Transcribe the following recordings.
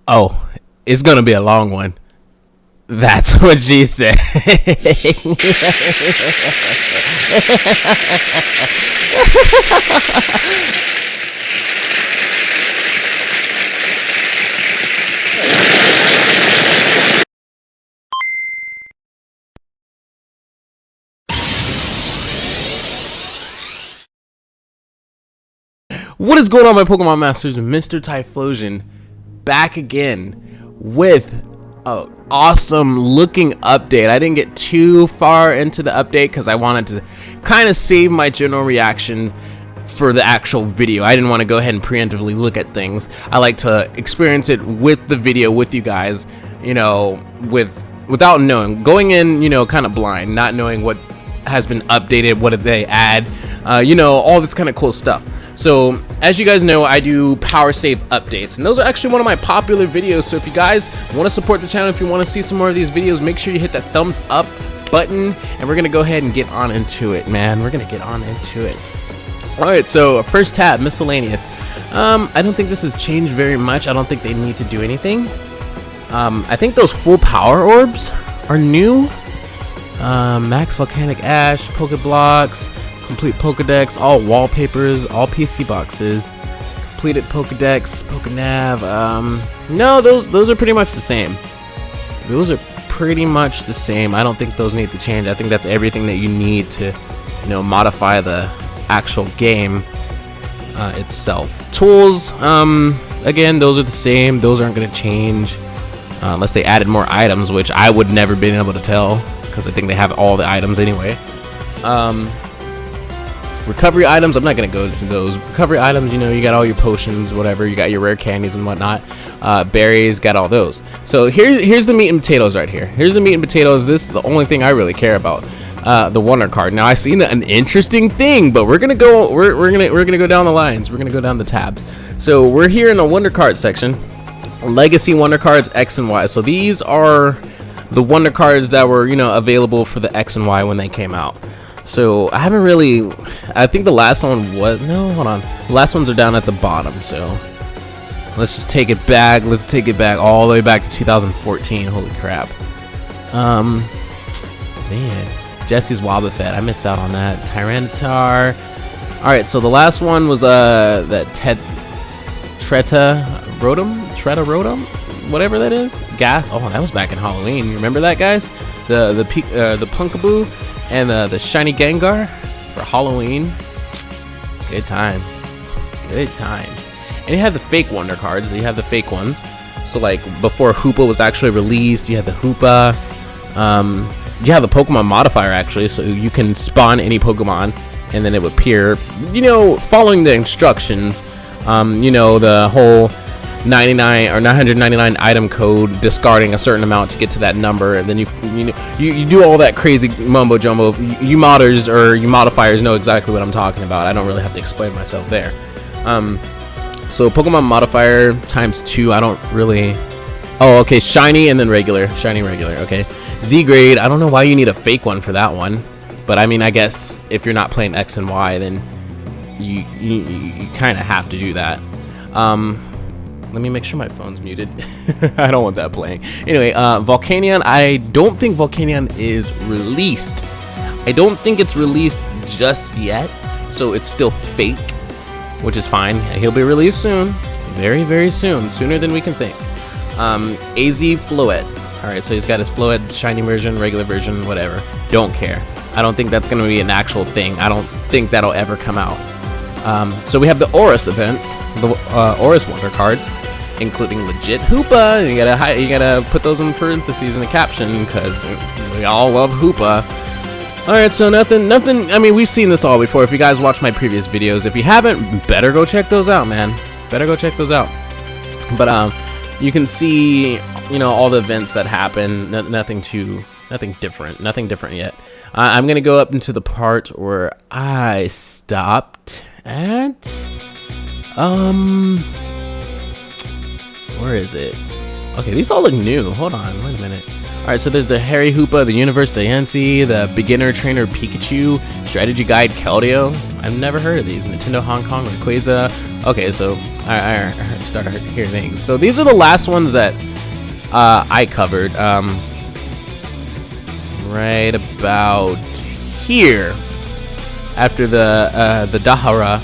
Oh, it's gonna be a long one. That's what she said. What is going on, my Pokemon Masters? Mr.Typhlosion back again with an awesome looking update. I didn't get too far into the update because I wanted to kind of save my general reaction for the actual video. I didn't want to go ahead and preemptively look at things. I like to experience it with the video with you guys, you know, without knowing, going in, you know, kind of blind, not knowing what has been updated, what did they add, you know, all this kind of cool stuff. So as you guys know, I do PowerSave updates, and those are actually one of my popular videos. So if you guys want to support the channel, if you want to see some more of these videos, make sure you hit that thumbs up button, and we're gonna go ahead and get on into it, man. We're gonna get on into it. All right, so first tab, miscellaneous. I don't think this has changed very much. I don't think they need to do anything. I think those full power orbs are new. Max volcanic ash, Pokeblocks, complete Pokedex, all wallpapers, all PC boxes, completed Pokedex, Pokenav. No, those are pretty much the same. Those are pretty much the same. I don't think those need to change. I think that's everything that you need to, you know, modify the actual game itself. Tools, again, those are the same. Those aren't going to change unless they added more items, which I would never been able to tell because I think they have all the items anyway. Recovery items, I'm not going to go into those. Recovery items, you know, you got all your potions, whatever. You got your rare candies and whatnot. Berries, got all those. So here's the meat and potatoes right here. Here's the meat and potatoes. This is the only thing I really care about. The Wonder Card. Now I seen an interesting thing, but we're gonna go down the lines. We're gonna go down the tabs. So we're here in the Wonder Card section. Legacy Wonder Cards X and Y. So these are the Wonder Cards that were, you know, available for the X and Y when they came out. So I haven't really, I think the last one was, no, hold on. The last ones are down at the bottom. So let's just take it back. Let's take it back all the way back to 2014. Holy crap. Man, Jesse's Wobbuffet. I missed out on that. Tyranitar. All right. So the last one was that Treta Rotom, whatever that is. Gas. Oh, that was back in Halloween. You remember that, guys? The Punkaboo. And the shiny Gengar for Halloween. Good times. Good times. And you have the fake Wonder Cards. So you have the fake ones. So like before Hoopa was actually released, you had the Hoopa. You have the Pokemon modifier actually, so you can spawn any Pokemon and then it would appear, you know, following the instructions. You know, the whole 99 or 999 item code, discarding a certain amount to get to that number, and then you do all that crazy mumbo jumbo. You modders or you modifiers know exactly what I'm talking about. I don't really have to explain myself there. So Pokemon modifier ×2. I don't really. Oh, okay, shiny and then regular, shiny regular. Okay, Z grade. I don't know why you need a fake one for that one, but I mean, I guess if you're not playing X and Y, then you kind of have to do that. Let me make sure my phone's muted. I don't want that playing. Anyway, Volcanion. I don't think Volcanion is released. I don't think it's released just yet, so it's still fake, which is fine. He'll be released soon, very, very soon, sooner than we can think. AZ Floette. All right, so he's got his Floette, shiny version, regular version, whatever. Don't care. I don't think that's going to be an actual thing. I don't think that'll ever come out. So we have the Oris events, the Oris Wonder Cards, including legit Hoopa. You gotta put those in parentheses in the caption because we all love Hoopa. All right, so nothing. I mean, we've seen this all before. If you guys watch my previous videos, if you haven't, better go check those out, man. Better go check those out. But you can see, you know, all the events that happen. Nothing different yet. I'm gonna go up into the part where I stopped at. Where is it? Okay, these all look new. Hold on, wait a minute. Alright, so there's the Harry Hoopa, the Universe Diancie, the Beginner Trainer Pikachu, Strategy Guide Keldeo. I've never heard of these. Nintendo Hong Kong Rayquaza. Okay, so I started hearing things. So these are the last ones that I covered. Right about here. After the Dahara.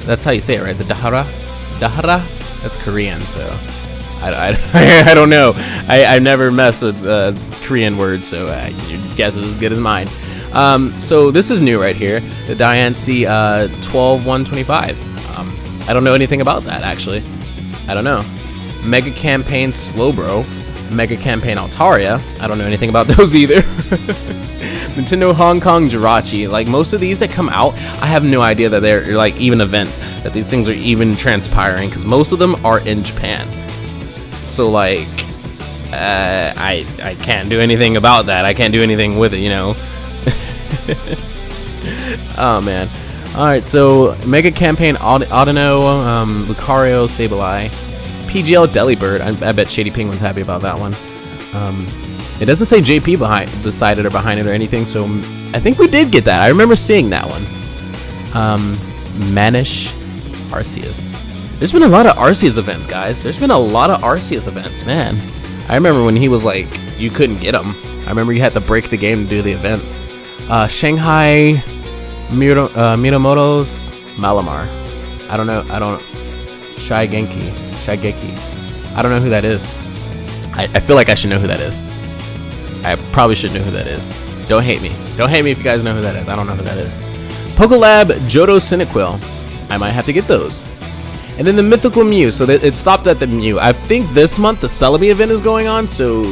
That's how you say it, right? The Dahara? Dahara? That's Korean, so I don't know. I never messed with Korean words, so your guess is as good as mine. So this is new right here, the Diancie 12-125. I don't know anything about that, actually. I don't know. Mega Campaign Slowbro, Mega Campaign Altaria. I don't know anything about those either. Nintendo Hong Kong Jirachi. Like, most of these that come out, I have no idea that they're like even events, that these things are even transpiring, because most of them are in Japan. So like, I can't do anything about that. I can't do anything with it, you know. Oh man. Alright, so Mega Campaign Audino, Lucario, Sableye, PGL Delibird. I bet Shady Penguin's happy about that one. It doesn't say JP beside it or behind it or anything, so I think we did get that. I remember seeing that one. Manish Arceus. There's been a lot of Arceus events, guys. There's been a lot of Arceus events, man. I remember when he was like, you couldn't get him. I remember you had to break the game to do the event. Shanghai Miramoto's Malamar. I don't know. Shigeki. I don't know who that is. I feel like I should know who that is. I probably should know who that is. Don't hate me. Don't hate me if you guys know who that is. I don't know who that is. Pokelab Johto Cyniquil. I might have to get those. And then the Mythical Mew. So it stopped at the Mew. I think this month the Celebi event is going on, so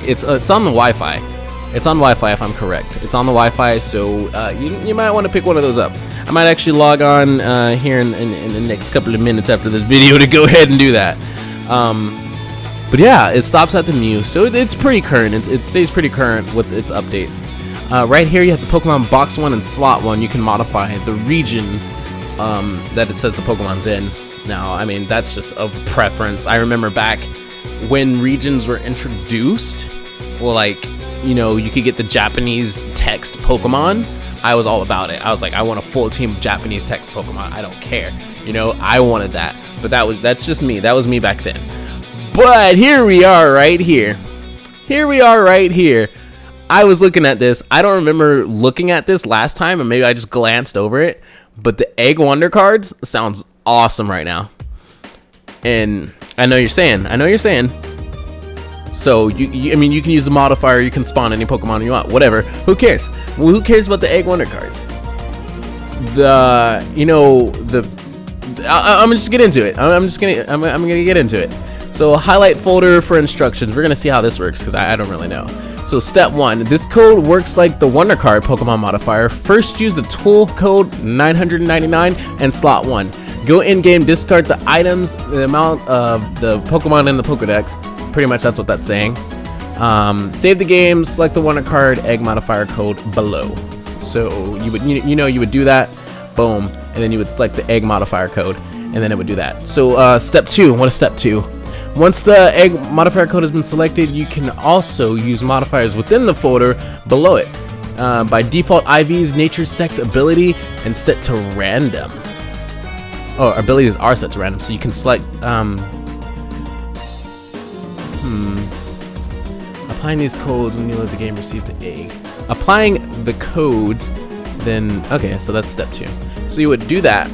it's on the Wi-Fi. It's on Wi-Fi if I'm correct. It's on the Wi-Fi, so you might want to pick one of those up. I might actually log on here in the next couple of minutes after this video to go ahead and do that. But yeah, it stops at the Mew, so it's pretty current. It stays pretty current with its updates. Right here you have the Pokemon Box 1 and Slot 1. You can modify the region that it says the Pokemon's in. Now, I mean, that's just of preference. I remember back when regions were introduced, well, like, you know, you could get the Japanese text Pokemon. I was all about it. I was like, I want a full team of Japanese text Pokemon. I don't care. You know, I wanted that. But that's just me. That was me back then. But here we are right here. Here we are right here. I was looking at this. I don't remember looking at this last time, and maybe I just glanced over it. But the Egg Wondercards sounds awesome right now. And I know you're saying. So I mean, you can use the modifier. You can spawn any Pokemon you want. Whatever. Who cares? Well, who cares about the Egg Wondercards? I'm just get into it. I'm gonna get into it. So highlight folder for instructions. We're gonna see how this works because I don't really know. So step 1, this code works like the Wondercard Pokemon modifier. First use the tool code 999 and slot 1. Go in-game, discard the items, the amount of the Pokemon in the Pokedex. Pretty much that's what that's saying. Save the game, select the Wondercard egg modifier code below. So you would do that, boom, and then you would select the egg modifier code, and then it would do that. So step 2, what is step 2? Once the egg modifier code has been selected, you can also use modifiers within the folder below it. By default, IV's nature, sex, ability, and set to random. Oh, abilities are set to random, so you can select. Applying these codes when you load the game, receive the egg. Applying the codes, then okay, so that's step 2. So you would do that.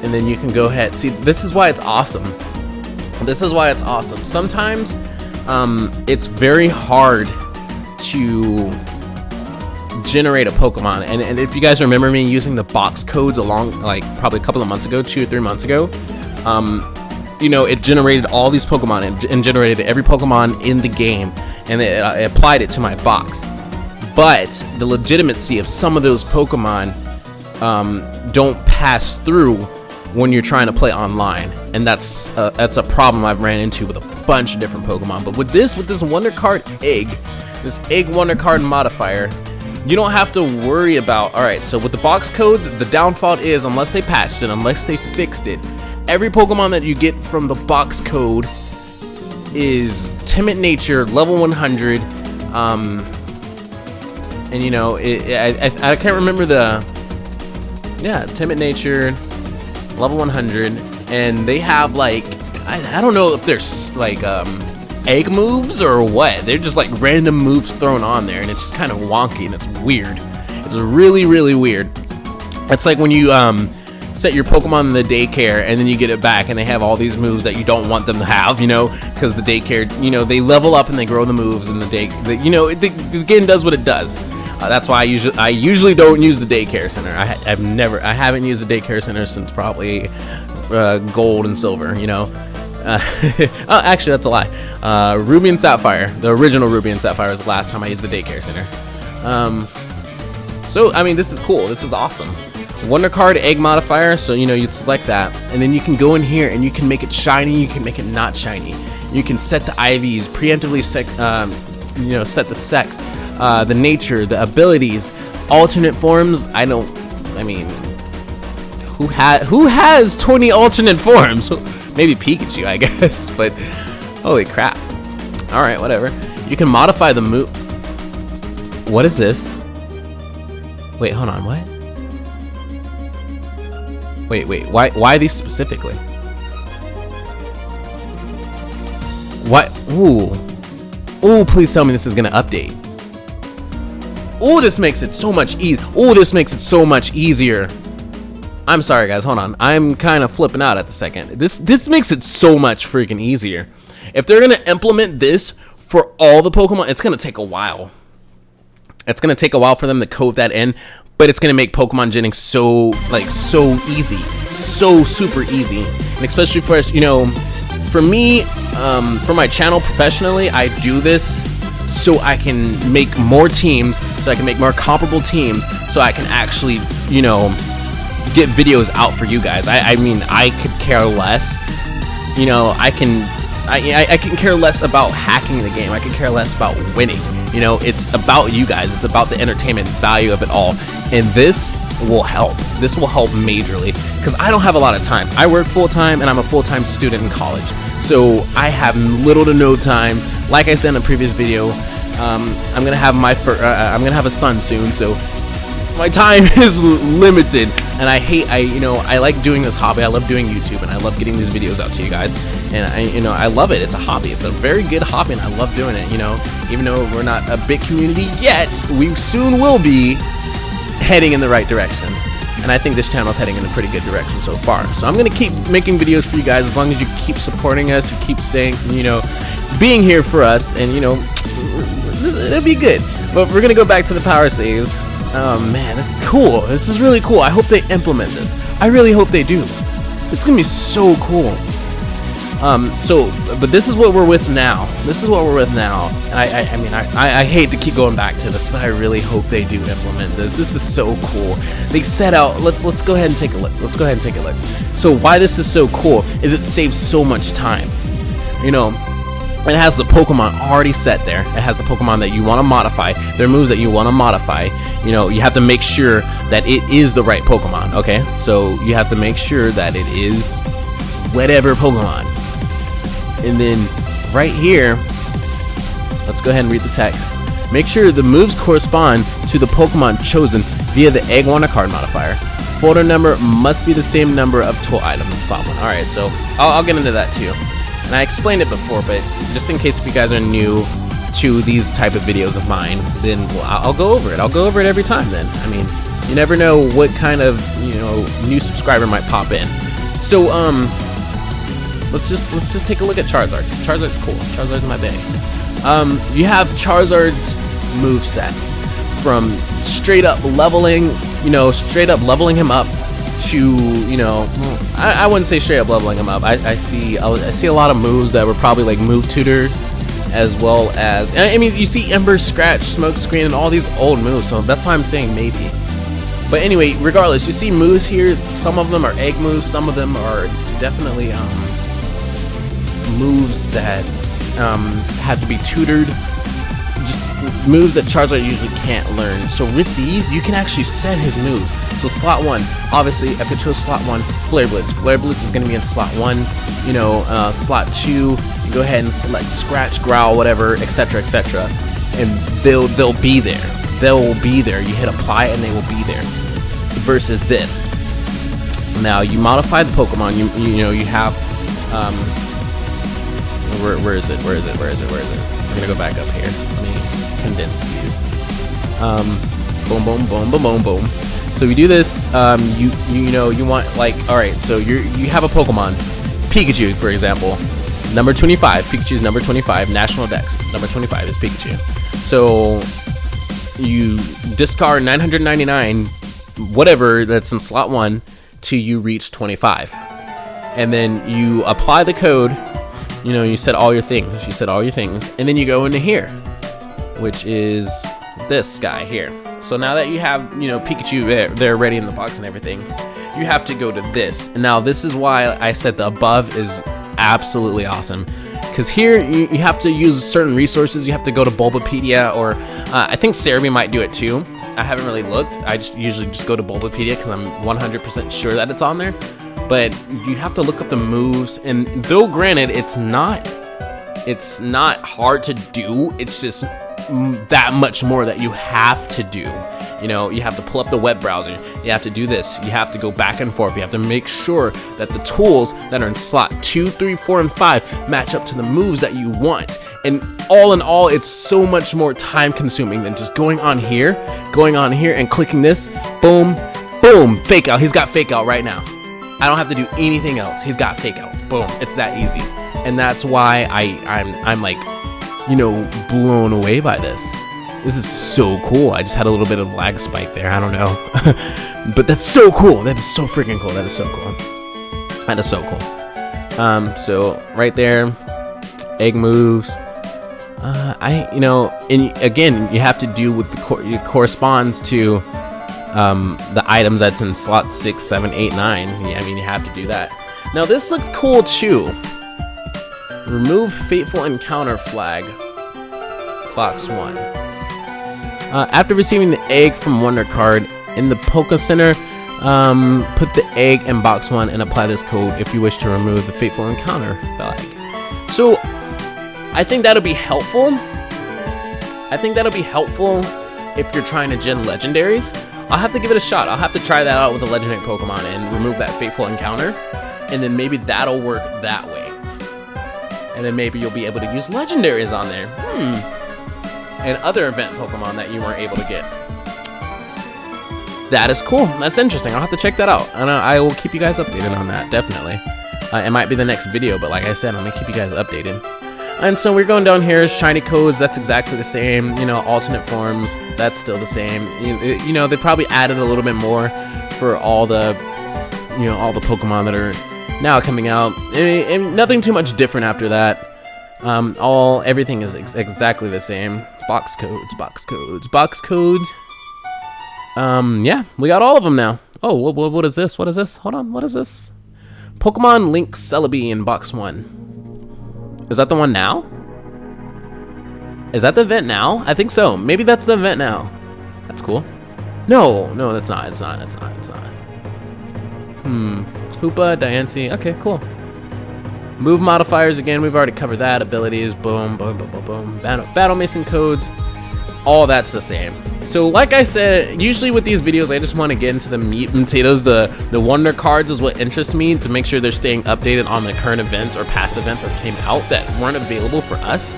And then you can go ahead. See, this is why it's awesome. This is why it's awesome. Sometimes it's very hard to generate a Pokemon. And if you guys remember me using the box codes along, like probably a couple of months ago, 2 or 3 months ago, you know, it generated all these Pokemon and generated every Pokemon in the game. And it applied it to my box. But the legitimacy of some of those Pokemon don't pass through when you're trying to play online, and that's a problem I've ran into with a bunch of different Pokemon. But with this Wondercard egg, this egg Wondercard modifier, you don't have to worry about. All right, so with the box codes, the downfall is unless they patched it, unless they fixed it, every Pokemon that you get from the box code is Timid Nature, level 100. And you know, I can't remember the, yeah, Timid Nature, level 100, and they have like, I don't know if there's like egg moves or what. They're just like random moves thrown on there, and it's just kind of wonky and it's weird. It's really, really weird. It's like when you set your Pokemon in the daycare and then you get it back and they have all these moves that you don't want them to have, you know, because the daycare, you know, they level up and they grow the moves, and you know, the game does what it does. That's why I usually don't use the daycare center. I haven't used the daycare center since probably gold and silver, you know. Oh, actually, that's a lie. Ruby and Sapphire, the original Ruby and Sapphire, was the last time I used the daycare center. So I mean, this is cool. This is awesome. Wondercard egg modifier. So you know, you'd select that, and then you can go in here and you can make it shiny. You can make it not shiny. You can set the IVs, preemptively you know, set the sex, the nature, the abilities, alternate forms. I mean, who has 20 alternate forms? Maybe Pikachu, I guess, but holy crap. All right, whatever. You can modify the move. What is this? Wait, hold on, what? Wait, why these specifically? What? Ooh, please tell me this is gonna update. Ooh, this makes it so much easier. I'm sorry, guys. Hold on. I'm kind of flipping out at the second. This makes it so much freaking easier. If they're gonna implement this for all the Pokemon, it's gonna take a while. It's gonna take a while for them to code that in, but it's gonna make Pokemon Genning so easy, so super easy, and especially for us, you know, for me, for my channel professionally, I do this so I can make more teams, so I can make more comparable teams, so I can actually, you know, get videos out for you guys. I mean, I could care less, you know, I can care less about hacking the game. I can care less about winning. You know, it's about you guys. It's about the entertainment value of it all. And this will help. This will help majorly because I don't have a lot of time. I work full-time and I'm a full-time student in college. So I have little to no time. Like I said in the previous video, I'm gonna have I'm gonna have a son soon, so my time is limited, and I like doing this hobby. I love doing YouTube, and I love getting these videos out to you guys, and I love it. It's a hobby. It's a very good hobby, and I love doing it. You know, even though we're not a big community yet, we soon will be heading in the right direction, and I think this channel is heading in a pretty good direction so far. So I'm gonna keep making videos for you guys as long as you keep supporting us, you keep saying, you know, being here for us, and you know, it'll be good. But we're gonna go back to the PowerSaves. Oh man, this is cool. This is really cool. I hope they implement this. I really hope they do. It's gonna be so cool. But this is what we're with now. This is what we're with now. I mean, I hate to keep going back to this, but I really hope they do implement this. This is so cool. They set out. Let's go ahead and take a look. Let's go ahead and take a look. So why this is so cool is it saves so much time. You know, it has the Pokemon already set there. It has the Pokemon that you want to modify. Their moves that you want to modify. You know, you have to make sure that it is the right Pokemon. Okay, so you have to make sure that it is whatever Pokemon. And then right here, let's go ahead and read the text. Make sure the moves correspond to the Pokemon chosen via the Egg Wondercard modifier. Folder number must be the same number of tool items in slot 1. Alright, so I'll get into that too. And I explained it before, but just in case if you guys are new to these type of videos of mine, then I'll go over it. I'll go over it every time then. I mean, you never know what kind of, you know, new subscriber might pop in. So, let's just take a look at Charizard. Charizard's cool. Charizard's my bag. You have Charizard's movesets from straight up leveling, you know, straight up leveling him up to, you know, I wouldn't say straight up leveling him up. I see a lot of moves that were probably like move tutored, as well as, I mean, you see Ember, Scratch, Smoke Screen, and all these old moves, so that's why I'm saying maybe. But anyway, regardless, you see moves here. Some of them are egg moves, some of them are definitely moves that have to be tutored. Just moves that Charizard usually can't learn. So with these, you can actually set his moves. So slot 1, obviously, if it chose slot 1, Flare Blitz. Flare Blitz is going to be in slot 1. You know, slot 2, you go ahead and select Scratch, Growl, whatever, etc., etc. And they'll be there. They'll be there. You hit apply and they will be there. Versus this. Now you modify the Pokemon. You know you have where is it? We're gonna go back up here. Let me condense these. Boom, boom, boom, boom, boom, boom. So we do this. You know you want, like, all right. So you have a Pokemon, Pikachu, for example, number 25. Pikachu's number 25. National Dex number 25 is Pikachu. So you discard 999, whatever that's in slot 1, till you reach 25, and then you apply the code. You know, you set all your things. And then you go into here, which is this guy here. So now that you have, you know, Pikachu there ready in the box and everything, you have to go to this. And now this is why I said the above is absolutely awesome, because here you have to use certain resources. You have to go to Bulbapedia, or I think Cerebi might do it too. I haven't really looked. I usually just go to Bulbapedia because I'm 100% sure that it's on there. But you have to look up the moves, and though granted it's not hard to do, it's just that much more that you have to do. You know, you have to pull up the web browser, you have to do this, you have to go back and forth, you have to make sure that the tools that are in slot 2, 3, 4, and 5 match up to the moves that you want. And all in all, it's so much more time consuming than just going on here and clicking this, boom, boom, fake out. He's got fake out right now. I don't have to do anything else. He's got fake out. Boom. It's that easy. And that's why I'm like, you know, blown away by this. This is so cool. I just had a little bit of lag spike there. I don't know. But that's so cool. That is so freaking cool. That is so cool. That is so cool. So right there, egg moves. You know, and again, you have to do with it corresponds to the items that's in slot 6, 7, 8, 9. Yeah, I mean, you have to do that. Now this looked cool too. Remove Fateful Encounter flag. Box 1. After receiving the egg from Wondercard in the Poké Center, put the egg in box 1 and apply this code if you wish to remove the Fateful Encounter flag. So I think that'll be helpful. If you're trying to gen legendaries. I'll have to give it a shot. I'll have to try that out with a legendary Pokemon and remove that Fateful Encounter, and then maybe that'll work that way. And then maybe you'll be able to use legendaries on there. And other event Pokemon that you weren't able to get. That is cool. That's interesting. I'll have to check that out. And I will keep you guys updated on that, definitely. It might be the next video, but like I said, I'm going to keep you guys updated. And so we're going down here, shiny codes, that's exactly the same. You know, alternate forms, that's still the same. You know, they probably added a little bit more for all the, you know, all the Pokemon that are now coming out. And nothing too much different after that. Everything is exactly the same. Box codes. Yeah, we got all of them now. Oh, what is this? What is this? Hold on, what is this? Pokemon Link Celebi in box 1. Is that the one now? Is that the event now? I think so. Maybe that's the event now. That's cool. No, that's not. It's not. Hoopa, Diancie. Okay, cool. Move modifiers again. We've already covered that. Abilities. Boom, boom, boom, boom, boom. Battle Mason codes. All that's the same. So like I said, usually with these videos, I just want to get into the meat and potatoes. The Wondercards is what interests me, to make sure they're staying updated on the current events or past events that came out that weren't available for us.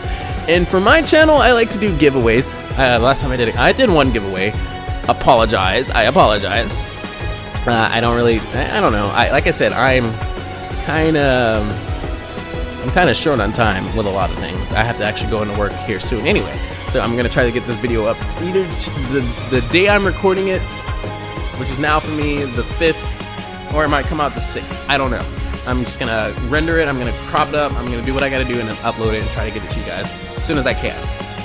And for my channel, I like to do giveaways. Last time I did one giveaway. I apologize. I don't know. Like I said, I'm kind of short on time with a lot of things. I have to actually go into work here soon anyway. So I'm gonna try to get this video up either the day I'm recording it, which is now for me the 5th, or it might come out the 6th. I don't know. I'm just gonna render it, I'm gonna crop it up, I'm gonna do what I gotta do and then upload it and try to get it to you guys as soon as I can.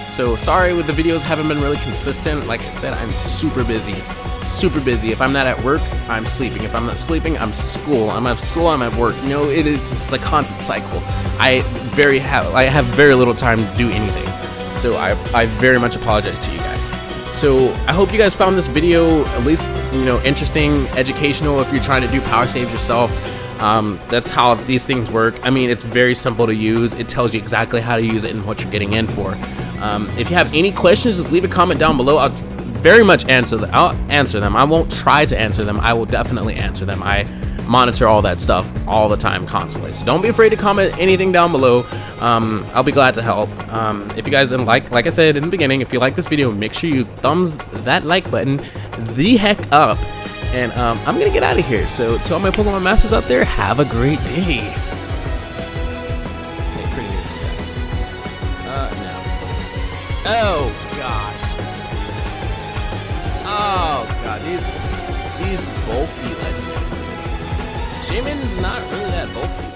So sorry with the videos, haven't been really consistent. Like I said, I'm super busy. If I'm not at work, I'm sleeping. If I'm not sleeping, I'm school. I'm at school, I'm at work. You know, it's just the constant cycle. I have very little time to do anything. So I very much apologize to you guys. So I hope you guys found this video at least, you know, interesting, educational if you're trying to do PowerSaves yourself. That's how these things work. I mean, it's very simple to use. It tells you exactly how to use it and what you're getting in for. If you have any questions, just leave a comment down below. I'll very much answer them. I'll answer them. I won't try to answer them. I will definitely answer them. I monitor all that stuff all the time, constantly. So don't be afraid to comment anything down below. I'll be glad to help. If you guys didn't like I said in the beginning, if you like this video, make sure you thumbs that like button the heck up. And I'm gonna get out of here. So to all my Pokemon Masters out there, have a great day. Hey, pretty good stats. No. Oh gosh. Oh god, these bulky legendaries. Shaman's not really that bulky.